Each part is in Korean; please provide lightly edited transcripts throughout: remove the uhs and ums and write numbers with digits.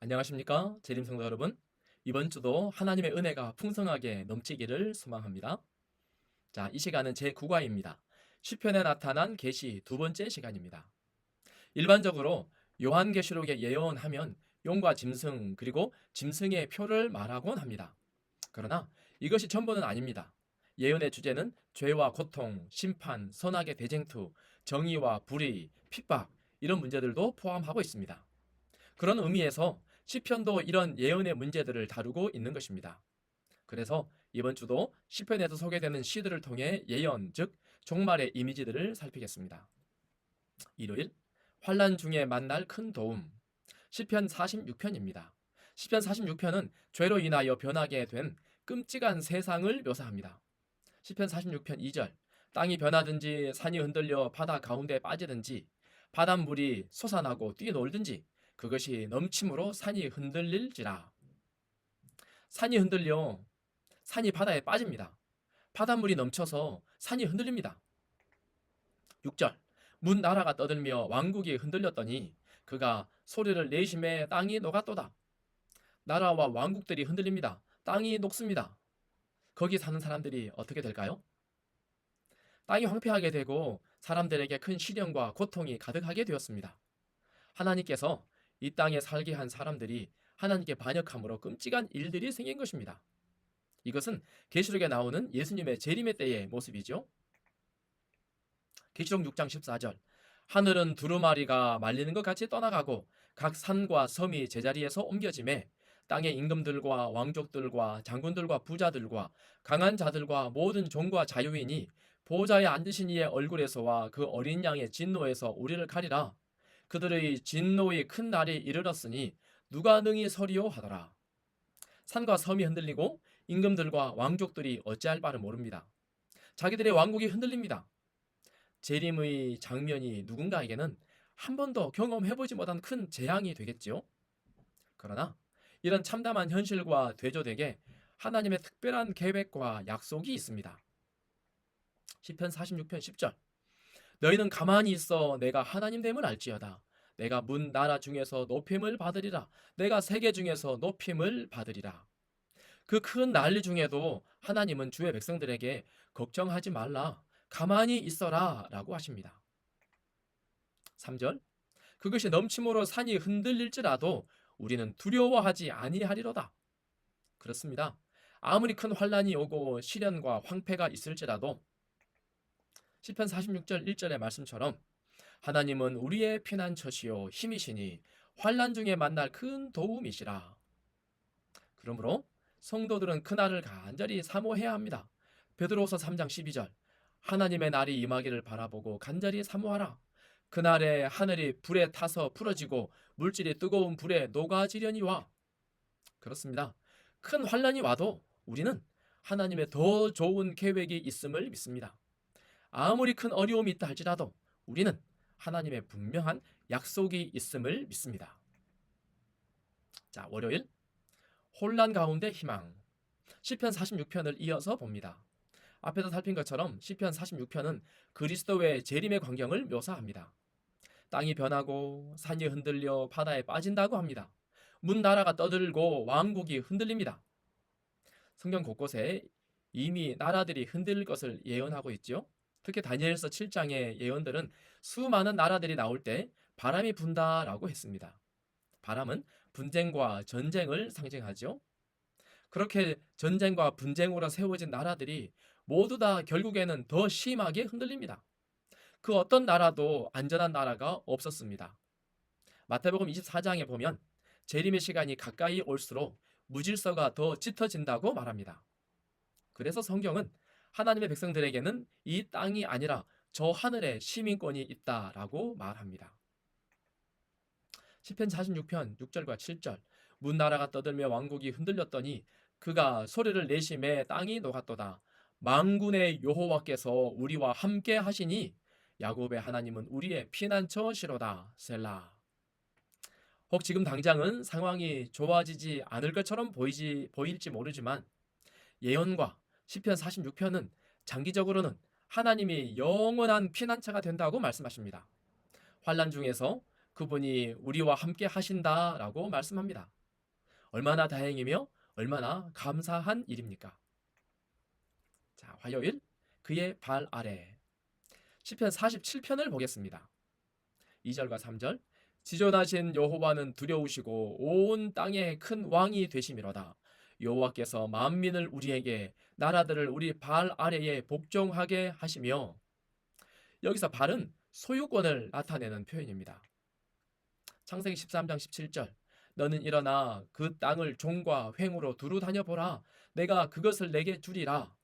안녕하십니까? 재림성도 여러분. 이번 주도 하나님의 은혜가 풍성하게 넘치기를 소망합니다. 자, 이 시간은 제9과입니다. 시편에 나타난 계시 두 번째 시간입니다. 일반적으로 요한계시록의 예언하면 용과 짐승 그리고 짐승의 표를 말하곤 합니다. 그러나 이것이 전부는 아닙니다. 예언의 주제는 죄와 고통, 심판, 선악의 대쟁투, 정의와 불의, 핍박 이런 문제들도 포함하고 있습니다. 그런 의미에서 시편도 이런 예언의 문제들을 다루고 있는 것입니다. 그래서 이번 주도 시편에서 소개되는 시들을 통해 예언, 즉 종말의 이미지들을 살피겠습니다. 일요일 환난 중에 만날 큰 도움 시편 46편입니다. 시편 46편은 죄로 인하여 변하게 된 끔찍한 세상을 묘사합니다. 시편 46편 2절 땅이 변하든지 산이 흔들려 바다 가운데 빠지든지 바닷물이 솟아나고 뛰놀든지 그것이 넘침으로 산이 흔들릴지라. 산이 흔들려 산이 바다에 빠집니다. 바닷물이 넘쳐서 산이 흔들립니다. 6절 문 나라가 떠들며 왕국이 흔들렸더니 그가 소리를 내심에 땅이 녹았도다. 나라와 왕국들이 흔들립니다. 땅이 녹습니다. 거기 사는 사람들이 어떻게 될까요? 땅이 황폐하게 되고 사람들에게 큰 시련과 고통이 가득하게 되었습니다. 하나님께서 이 땅에 살게 한 사람들이 하나님께 반역함으로 끔찍한 일들이 생긴 것입니다. 이것은 계시록에 나오는 예수님의 재림의 때의 모습이죠. 계시록 6장 14절 하늘은 두루마리가 말리는 것 같이 떠나가고 각 산과 섬이 제자리에서 옮겨짐에 땅의 임금들과 왕족들과 장군들과 부자들과 강한 자들과 모든 종과 자유인이 보좌에 앉으신 이의 얼굴에서와 그 어린 양의 진노에서 우리를 가리라. 그들의 진노의 큰 날이 이르렀으니 누가 능히 서리요 하더라. 산과 섬이 흔들리고 임금들과 왕족들이 어찌할 바를 모릅니다. 자기들의 왕국이 흔들립니다. 재림의 장면이 누군가에게는 한 번도 경험해보지 못한 큰 재앙이 되겠지요. 그러나 이런 참담한 현실과 대조되게 하나님의 특별한 계획과 약속이 있습니다. 시편 46편 10절 너희는 가만히 있어 내가 하나님 됨을 알지어다. 내가 문 나라 중에서 높임을 받으리라. 내가 세계 중에서 높임을 받으리라. 그 큰 난리 중에도 하나님은 주의 백성들에게 걱정하지 말라. 가만히 있어라 라고 하십니다. 3절 그것이 넘침으로 산이 흔들릴지라도 우리는 두려워하지 아니하리로다. 그렇습니다. 아무리 큰 환란이 오고 시련과 황폐가 있을지라도 시편 46절 1절의 말씀처럼 하나님은 우리의 피난처시요 힘이시니 환난 중에 만날 큰 도움이시라. 그러므로 성도들은 그날을 간절히 사모해야 합니다. 베드로후서 3장 12절 하나님의 날이 임하기를 바라보고 간절히 사모하라. 그날에 하늘이 불에 타서 풀어지고 물질이 뜨거운 불에 녹아지려니와. 그렇습니다. 큰 환란이 와도 우리는 하나님의 더 좋은 계획이 있음을 믿습니다. 아무리 큰 어려움이 있다 할지라도 우리는 하나님의 분명한 약속이 있음을 믿습니다. 자, 월요일 혼란 가운데 희망 시편 46편을 이어서 봅니다. 앞에서 살핀 것처럼 시편 46편은 그리스도의 재림의 광경을 묘사합니다. 땅이 변하고 산이 흔들려 바다에 빠진다고 합니다. 문 나라가 떠들고 왕국이 흔들립니다. 성경 곳곳에 이미 나라들이 흔들릴 것을 예언하고 있죠. 특히 다니엘서 7장의 예언들은 수많은 나라들이 나올 때 바람이 분다라고 했습니다. 바람은 분쟁과 전쟁을 상징하죠. 그렇게 전쟁과 분쟁으로 세워진 나라들이 모두 다 결국에는 더 심하게 흔들립니다. 그 어떤 나라도 안전한 나라가 없었습니다. 마태복음 24장에 보면 재림의 시간이 가까이 올수록 무질서가 더 짙어진다고 말합니다. 그래서 성경은 하나님의 백성들에게는 이 땅이 아니라 저 하늘에 시민권이 있다라고 말합니다. 시편 46편 6절과 7절 문 나라가 떠들며 왕국이 흔들렸더니 그가 소리를 내심에 땅이 녹았도다. 만군의 여호와께서 우리와 함께 하시니 야곱의 하나님은 우리의 피난처시로다. 셀라. 혹 지금 당장은 상황이 좋아지지 않을 것처럼 보일지 모르지만 예언과 시편 46편은 장기적으로는 하나님이 영원한 피난처가 된다고 말씀하십니다. 환란 중에서 그분이 우리와 함께 하신다라고 말씀합니다. 얼마나 다행이며 얼마나 감사한 일입니까? 자, 화요일 그의 발 아래. 시편 47편을 보겠습니다. 2절과 3절. 지존하신 여호와는 두려우시고 온 땅의 큰 왕이 되심이로다. 여호와께서 만민을 우리에게, 나라들을 우리 발 아래에 복종하게 하시며. 여기서 발은 소유권을 나타내는 표현입니다. 창세기 13장 17절. 너는 일어나 그 땅을 종과 횡으로 두루 다녀보라. 내가 그것을 내게 주리라.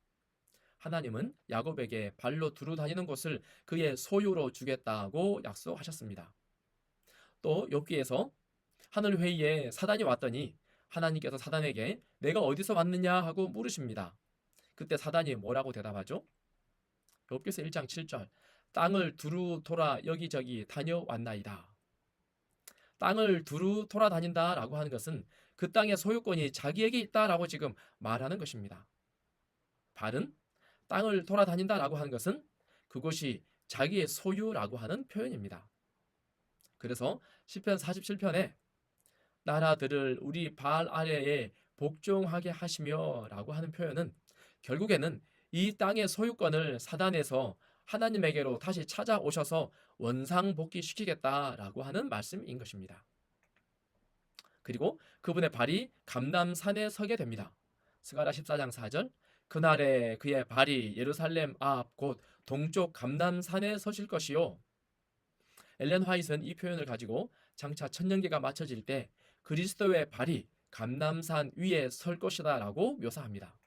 하나님은 야곱에게 발로 두루 다니는 곳을 그의 소유로 주겠다고 약속하셨습니다. 또 욥기에서 하늘 회의에 사단이 왔더니 하나님께서 사단에게 내가 어디서 왔느냐 하고 물으십니다. 그때 사단이 뭐라고 대답하죠? 욥기서 1장 7절. 땅을 두루 돌아 여기저기 다녀왔나이다. 땅을 두루 돌아다닌다라고 하는 것은 그 땅의 소유권이 자기에게 있다라고 지금 말하는 것입니다. 발은 땅을 돌아다닌다라고 하는 것은 그곳이 자기의 소유라고 하는 표현입니다. 그래서 시편 47편에 나라들을 우리 발 아래에 복종하게 하시며 라고 하는 표현은 결국에는 이 땅의 소유권을 사단에서 하나님에게로 다시 찾아오셔서 원상복귀시키겠다라고 하는 말씀인 것입니다. 그리고 그분의 발이 감람산에 서게 됩니다. 스가랴 14장 4절. 그날에 그의 발이 예루살렘 앞 곧 동쪽 감람산에 서실 것이요. 엘렌 화이트는 이 표현을 가지고 장차 천년계가 마쳐질 때 그리스도의 발이 감람산 위에 설 것이다 라고 묘사합니다.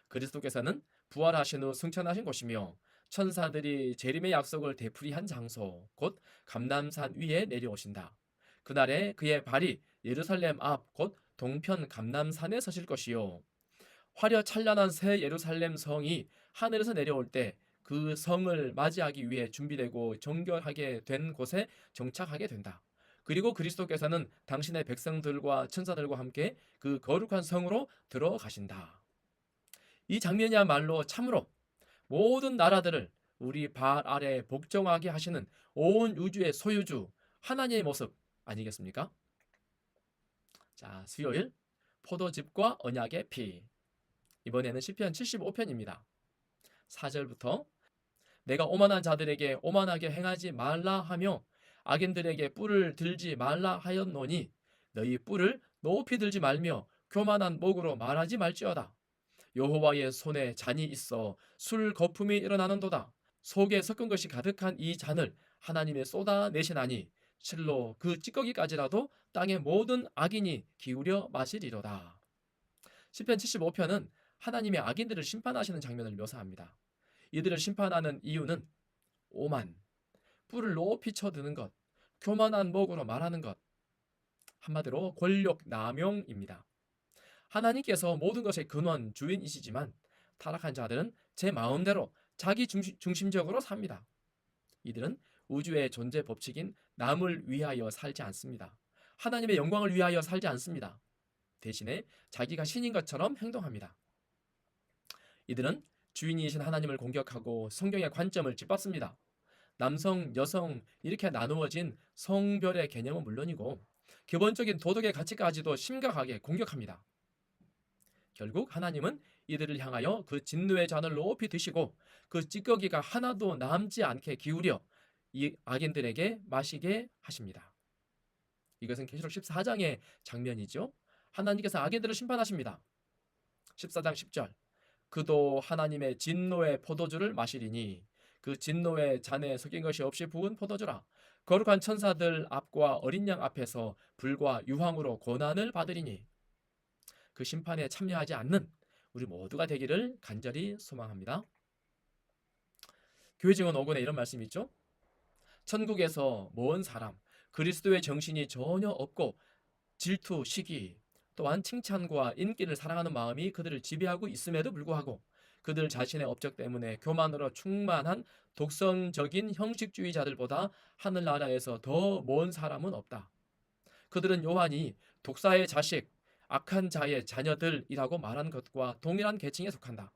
그리스도께서는 부활하신 후 승천하신 곳이며 천사들이 재림의 약속을 되풀이한 장소 곧 감람산 위에 내려오신다. 그날에 그의 발이 예루살렘 앞 곧 동편 감람산에 서실 것이요. 화려 찬란한 새 예루살렘 성이 하늘에서 내려올 때 그 성을 맞이하기 위해 준비되고 정결하게 된 곳에 정착하게 된다. 그리고 그리스도께서는 당신의 백성들과 천사들과 함께 그 거룩한 성으로 들어가신다. 이 장면이야말로 참으로 모든 나라들을 우리 발 아래 복종하게 하시는 온 우주의 소유주 하나님의 모습 아니겠습니까? 자, 수요일 포도즙과 언약의 피. 이번에는 시편 75편입니다. 4절부터 내가 오만한 자들에게 오만하게 행하지 말라 하며 악인들에게 뿔을 들지 말라 하였노니 너희 뿔을 높이 들지 말며 교만한 목으로 말하지 말지어다. 여호와의 손에 잔이 있어 술 거품이 일어나는도다. 속에 섞은 것이 가득한 이 잔을 하나님의 쏟아내시나니 실로 그 찌꺼기까지라도 땅의 모든 악인이 기울여 마시리로다. 시편 75편은 하나님의 악인들을 심판하시는 장면을 묘사합니다. 이들을 심판하는 이유는 오만, 뿔을 높이 쳐드는 것, 교만한 목으로 말하는 것, 한마디로 권력 남용입니다. 하나님께서 모든 것의 근원, 주인이시지만 타락한 자들은 제 마음대로 자기 중심적으로 삽니다. 이들은 우주의 존재 법칙인 남을 위하여 살지 않습니다. 하나님의 영광을 위하여 살지 않습니다. 대신에 자기가 신인 것처럼 행동합니다. 이들은 주인이신 하나님을 공격하고 성경의 관점을 짓밟습니다. 남성, 여성 이렇게 나누어진 성별의 개념은 물론이고 기본적인 도덕의 가치까지도 심각하게 공격합니다. 결국 하나님은 이들을 향하여 그 진노의 잔을 높이 드시고 그 찌꺼기가 하나도 남지 않게 기울여 이 악인들에게 마시게 하십니다. 이것은 계시록 14장의 장면이죠. 하나님께서 악인들을 심판하십니다. 14장 10절. 그도 하나님의 진노의 포도주를 마시리니 그 진노의 잔에 섞인 것이 없이 부은 포도주라. 거룩한 천사들 앞과 어린 양 앞에서 불과 유황으로 고난을 받으리니 그 심판에 참여하지 않는 우리 모두가 되기를 간절히 소망합니다. 교회 증언 5권에 이런 말씀이 있죠. 천국에서 모은 사람, 그리스도의 정신이 전혀 없고 질투, 시기, 또한 칭찬과 인기를 사랑하는 마음이 그들을 지배하고 있음에도 불구하고 그들 자신의 업적 때문에 교만으로 충만한 독선적인 형식주의자들보다 하늘나라에서 더 먼 사람은 없다. 그들은 요한이 독사의 자식, 악한 자의 자녀들이라고 말한 것과 동일한 계층에 속한다.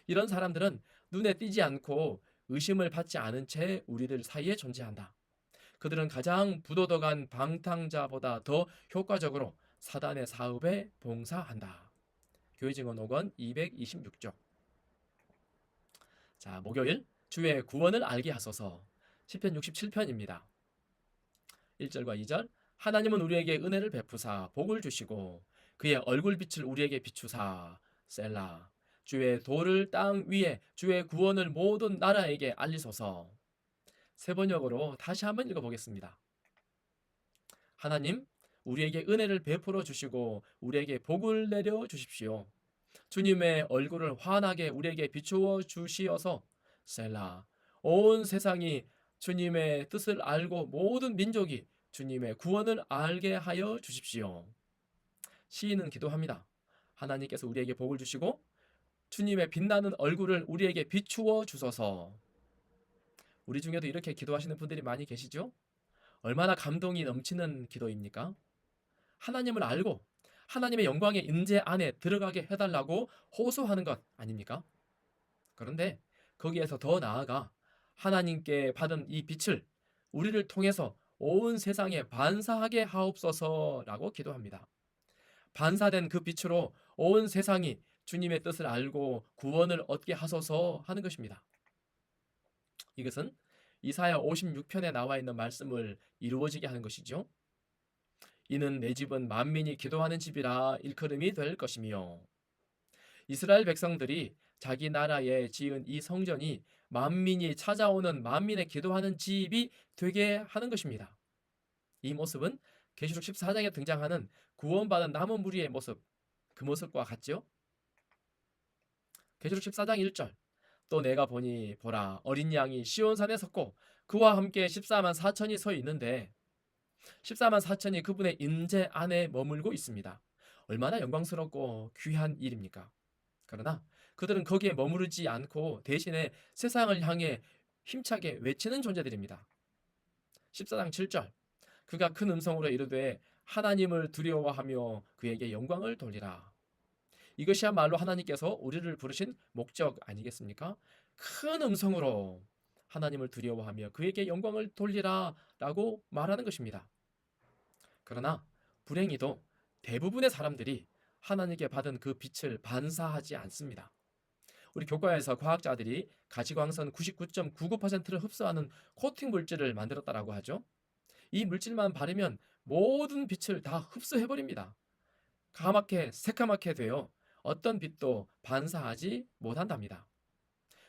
이런 사람들은 눈에 띄지 않고 의심을 받지 않은 채 우리들 사이에 존재한다. 그들은 가장 부도덕한 방탕자보다 더 효과적으로 사단의 사업에 봉사한다. 교회 증언 5권 226쪽. 자, 목요일 주의 구원을 알게 하소서. 시편 67편입니다. 1절과 2절. 하나님은 우리에게 은혜를 베푸사 복을 주시고 그의 얼굴빛을 우리에게 비추사. 셀라. 주의 도를 땅 위에 주의 구원을 모든 나라에게 알리소서. 세 번역으로 다시 한번 읽어보겠습니다. 하나님, 우리에게 은혜를 베풀어 주시고 우리에게 복을 내려 주십시오. 주님의 얼굴을 환하게 우리에게 비추어 주시어서 셀라. 온 세상이 주님의 뜻을 알고 모든 민족이 주님의 구원을 알게 하여 주십시오. 시인은 기도합니다. 하나님께서 우리에게 복을 주시고 주님의 빛나는 얼굴을 우리에게 비추어 주소서. 우리 중에도 이렇게 기도하시는 분들이 많이 계시죠? 얼마나 감동이 넘치는 기도입니까? 하나님을 알고 하나님의 영광의 임재 안에 들어가게 해달라고 호소하는 것 아닙니까? 그런데 거기에서 더 나아가 하나님께 받은 이 빛을 우리를 통해서 온 세상에 반사하게 하옵소서라고 기도합니다. 반사된 그 빛으로 온 세상이 주님의 뜻을 알고 구원을 얻게 하소서 하는 것입니다. 이것은 이사야 56편에 나와 있는 말씀을 이루어지게 하는 것이죠. 이는 내 집은 만민이 기도하는 집이라 일컬음이 될 것이며, 이스라엘 백성들이 자기 나라에 지은 이 성전이 만민이 찾아오는 만민의 기도하는 집이 되게 하는 것입니다. 이 모습은 계시록 14장에 등장하는 구원받은 남은 무리의 모습, 그 모습과 같죠? 계시록 14장 1절. 또 내가 보니 보라 어린 양이 시온산에 섰고 그와 함께 14만 4천이 서 있는데 14만 4천이 그분의 임재 안에 머물고 있습니다. 얼마나 영광스럽고 귀한 일입니까? 그러나 그들은 거기에 머무르지 않고 대신에 세상을 향해 힘차게 외치는 존재들입니다. 14장 7절. 그가 큰 음성으로 이르되 하나님을 두려워하며 그에게 영광을 돌리라. 이것이야말로 하나님께서 우리를 부르신 목적 아니겠습니까? 큰 음성으로 하나님을 두려워하며 그에게 영광을 돌리라 라고 말하는 것입니다. 그러나 불행히도 대부분의 사람들이 하나님께 받은 그 빛을 반사하지 않습니다. 우리 교과에서 과학자들이 가시광선 99.99%를 흡수하는 코팅 물질을 만들었다라고 하죠. 이 물질만 바르면 모든 빛을 다 흡수해버립니다. 까맣게 새까맣게 되어 어떤 빛도 반사하지 못한답니다.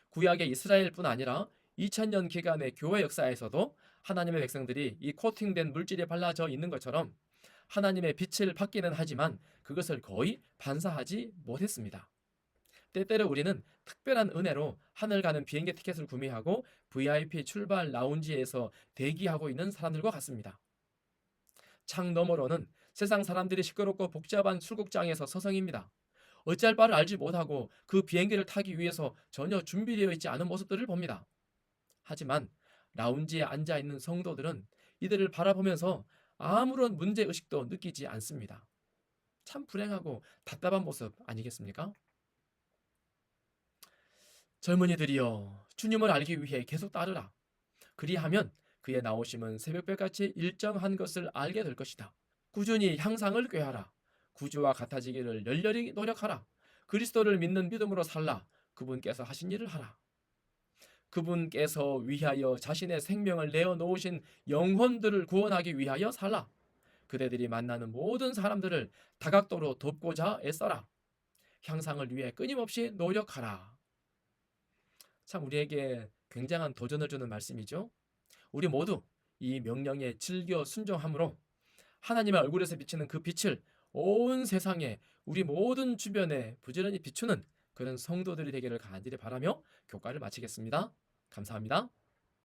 구약의 이스라엘뿐 아니라 2000년 기간의 교회 역사에서도 하나님의 백성들이 이 코팅된 물질이 발라져 있는 것처럼 하나님의 빛을 받기는 하지만 그것을 거의 반사하지 못했습니다. 때때로 우리는 특별한 은혜로 하늘 가는 비행기 티켓을 구매하고 VIP 출발 라운지에서 대기하고 있는 사람들과 같습니다. 창 너머로는 세상 사람들이 시끄럽고 복잡한 출국장에서 서성입니다. 어찌할 바를 알지 못하고 그 비행기를 타기 위해서 전혀 준비되어 있지 않은 모습들을 봅니다. 하지만 라운지에 앉아 있는 성도들은 이들을 바라보면서 아무런 문제의식도 느끼지 않습니다. 참 불행하고 답답한 모습 아니겠습니까? 젊은이들이여 주님을 알기 위해 계속 따르라. 그리하면 그의 나오심은 새벽별같이 일정한 것을 알게 될 것이다. 꾸준히 향상을 꾀하라. 구주와 같아지기를 열렬히 노력하라. 그리스도를 믿는 믿음으로 살라. 그분께서 하신 일을 하라. 그분께서 위하여 자신의 생명을 내어 놓으신 영혼들을 구원하기 위하여 살라. 그대들이 만나는 모든 사람들을 다각도로 돕고자 애써라. 향상을 위해 끊임없이 노력하라. 참 우리에게 굉장한 도전을 주는 말씀이죠. 우리 모두 이 명령에 즐겨 순종함으로 하나님의 얼굴에서 비치는 그 빛을 온 세상에 우리 모든 주변에 부지런히 비추는 그런 성도들이 되기를 간절히 바라며 교과를 마치겠습니다. 감사합니다.